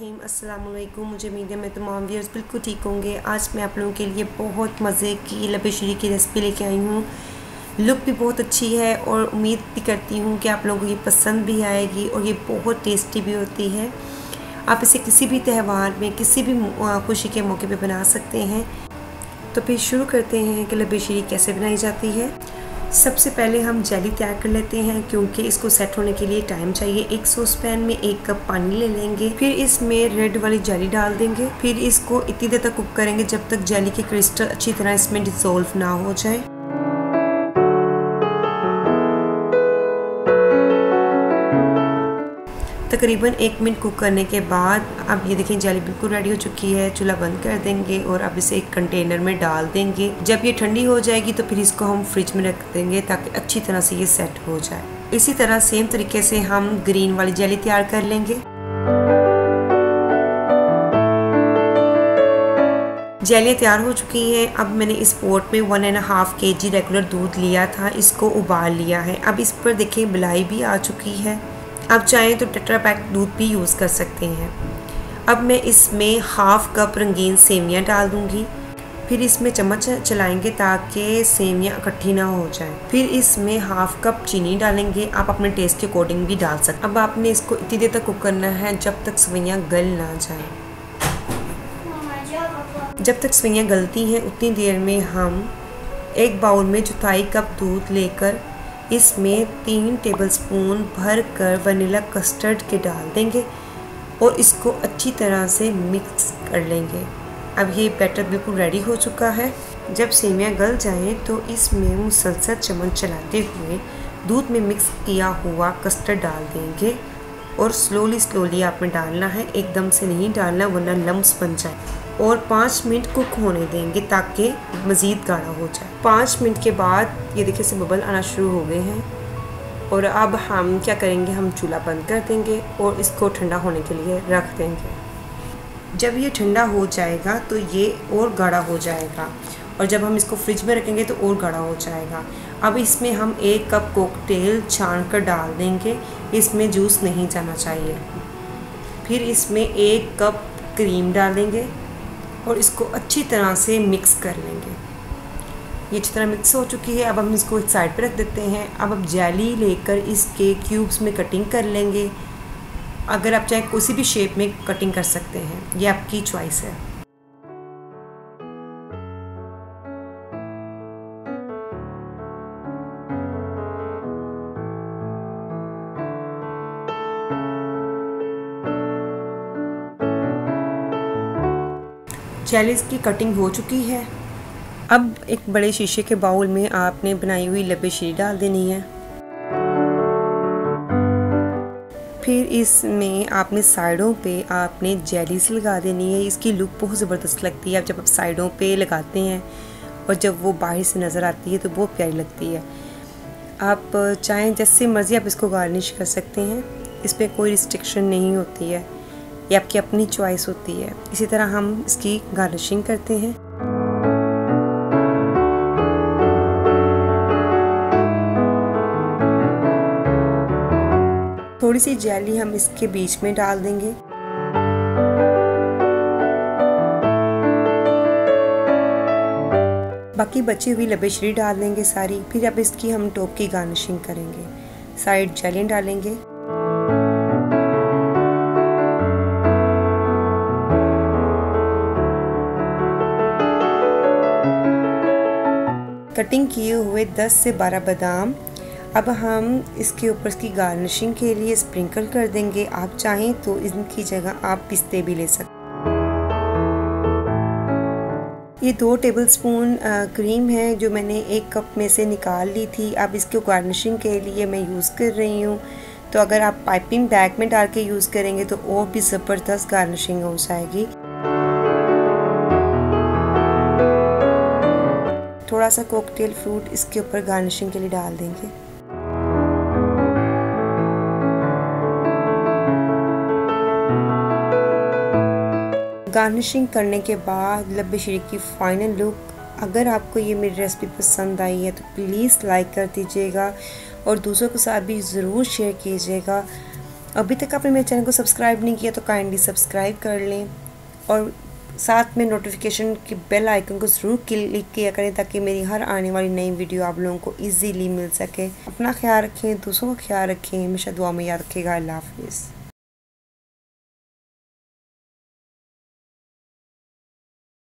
रहीम अस्सलाम वालेकुम। मुझे उम्मीद है मैं तमाम व्यूअर्स बिल्कुल ठीक होंगे। आज मैं आप लोगों के लिए बहुत मज़े की लबे शीरी की रेसिपी लेके आई हूँ। लुक भी बहुत अच्छी है और उम्मीद भी करती हूँ कि आप लोगों को ये पसंद भी आएगी और ये बहुत टेस्टी भी होती है। आप इसे किसी भी त्यौहार में किसी भी खुशी के मौके पे बना सकते हैं। तो फिर शुरू करते हैं कि लबे शीरी कैसे बनाई जाती है। सबसे पहले हम जेली तैयार कर लेते हैं क्योंकि इसको सेट होने के लिए टाइम चाहिए। एक सॉस पैन में 1 कप पानी ले लेंगे, फिर इसमें रेड वाली जेली डाल देंगे। फिर इसको इतनी देर तक कुक करेंगे जब तक जेली के क्रिस्टल अच्छी तरह इसमें डिसॉल्व ना हो जाए। तकरीबन 1 मिनट कुक करने के बाद अब ये देखिए जेली बिल्कुल रेडी हो चुकी है। चूल्हा बंद कर देंगे और अब इसे एक कंटेनर में डाल देंगे। जब ये ठंडी हो जाएगी तो फिर इसको हम फ्रिज में रख देंगे ताकि अच्छी तरह से ये सेट हो जाए। इसी तरह सेम तरीके से हम ग्रीन वाली जेली तैयार कर लेंगे। जेलियाँ तैयार हो चुकी हैं। अब मैंने इस पोट में 1.5 kg रेगुलर दूध लिया था, इसको उबाल लिया है। अब इस पर देखिए मलाई भी आ चुकी है। आप चाहें तो टेट्रा पैक दूध भी यूज़ कर सकते हैं। अब मैं इसमें 1/2 कप रंगीन सेवियां डाल दूंगी। फिर इसमें चम्मच चलाएंगे ताकि सेवियां इकट्ठी ना हो जाए। फिर इसमें 1/2 कप चीनी डालेंगे, आप अपने टेस्ट के अकॉर्डिंग भी डाल सकते हैं। अब आपने इसको इतनी देर तक कुक करना है जब तक सेवियां गल ना जाए। जब तक सेवियां गलती हैं उतनी देर में हम एक बाउल में 1/4 कप दूध लेकर इसमें 3 टेबलस्पून भर कर वनीला कस्टर्ड के डाल देंगे और इसको अच्छी तरह से मिक्स कर लेंगे। अब ये बैटर बिल्कुल रेडी हो चुका है। जब सेवियां गल जाएं तो इसमें मुसलसल चम्मच चलाते हुए दूध में मिक्स किया हुआ कस्टर्ड डाल देंगे और स्लोली आपने डालना है, एकदम से नहीं डालना वरना लम्स बन जाए। और 5 मिनट कुक होने देंगे ताकि मज़ीद गाढ़ा हो जाए। 5 मिनट के बाद ये देखिए से बबल आना शुरू हो गए हैं और अब हम क्या करेंगे, हम चूल्हा बंद कर देंगे और इसको ठंडा होने के लिए रख देंगे। जब ये ठंडा हो जाएगा तो ये और गाढ़ा हो जाएगा और जब हम इसको फ्रिज में रखेंगे तो और गाढ़ा हो जाएगा। अब इसमें हम 1 कप कॉकटेल छान कर डाल देंगे, इसमें जूस नहीं जाना चाहिए। फिर इसमें 1 कप क्रीम डालेंगे और इसको अच्छी तरह से मिक्स कर लेंगे। ये अच्छी तरह मिक्स हो चुकी है। अब हम इसको एक साइड पे रख देते हैं। अब जेली लेकर इसके क्यूब्स में कटिंग कर लेंगे। अगर आप चाहे किसी भी शेप में कटिंग कर सकते हैं, ये आपकी चॉइस है। जेलीज़ की कटिंग हो चुकी है। अब एक बड़े शीशे के बाउल में आपने बनाई हुई लबे शीरी डाल देनी है। फिर इसमें आपने साइडों पे आपने जेलीस लगा देनी है। इसकी लुक बहुत ज़बरदस्त लगती है जब आप साइडों पे लगाते हैं और जब वो बाहर से नज़र आती है तो बहुत प्यारी लगती है। आप चाहें जैसे मर्ज़ी आप इसको गार्निश कर सकते हैं, इस पर कोई रिस्ट्रिक्शन नहीं होती है, ये आपकी अपनी चॉइस होती है। इसी तरह हम इसकी गार्निशिंग करते हैं। थोड़ी सी जेली हम इसके बीच में डाल देंगे। बाकी बची हुई लबे शीरी डाल देंगे सारी। फिर अब इसकी हम टॉप की गार्निशिंग करेंगे। साइड जेली डालेंगे। कटिंग किए हुए 10 से 12 बादाम अब हम इसके ऊपर इसकी गार्निशिंग के लिए स्प्रिंकल कर देंगे। आप चाहें तो इनकी जगह आप पिस्ते भी ले सकते। ये 2 टेबलस्पून क्रीम है जो मैंने 1 कप में से निकाल ली थी। अब इसको गार्निशिंग के लिए मैं यूज़ कर रही हूँ। तो अगर आप पाइपिंग बैग में डाल के यूज़ करेंगे तो और भी ज़बरदस्त गार्निशिंग हो जाएगी। थोड़ा सा कॉकटेल फ्रूट इसके ऊपर गार्निशिंग के लिए डाल देंगे। गार्निशिंग करने के बाद लबे शीरी की फ़ाइनल लुक। अगर आपको ये मेरी रेसिपी पसंद आई है तो प्लीज़ लाइक कर दीजिएगा और दूसरों के साथ भी ज़रूर शेयर कीजिएगा। अभी तक आपने मेरे चैनल को सब्सक्राइब नहीं किया तो काइंडली सब्सक्राइब कर लें और साथ में नोटिफिकेशन की बेल आइकन को ज़रूर क्लिक किया करें ताकि मेरी हर आने वाली नई वीडियो आप लोगों को इजीली मिल सके। अपना ख्याल रखें, दूसरों का ख्याल रखें, हमेशा दुआ में याद रखिएगा। अल्लाह हाफिज़।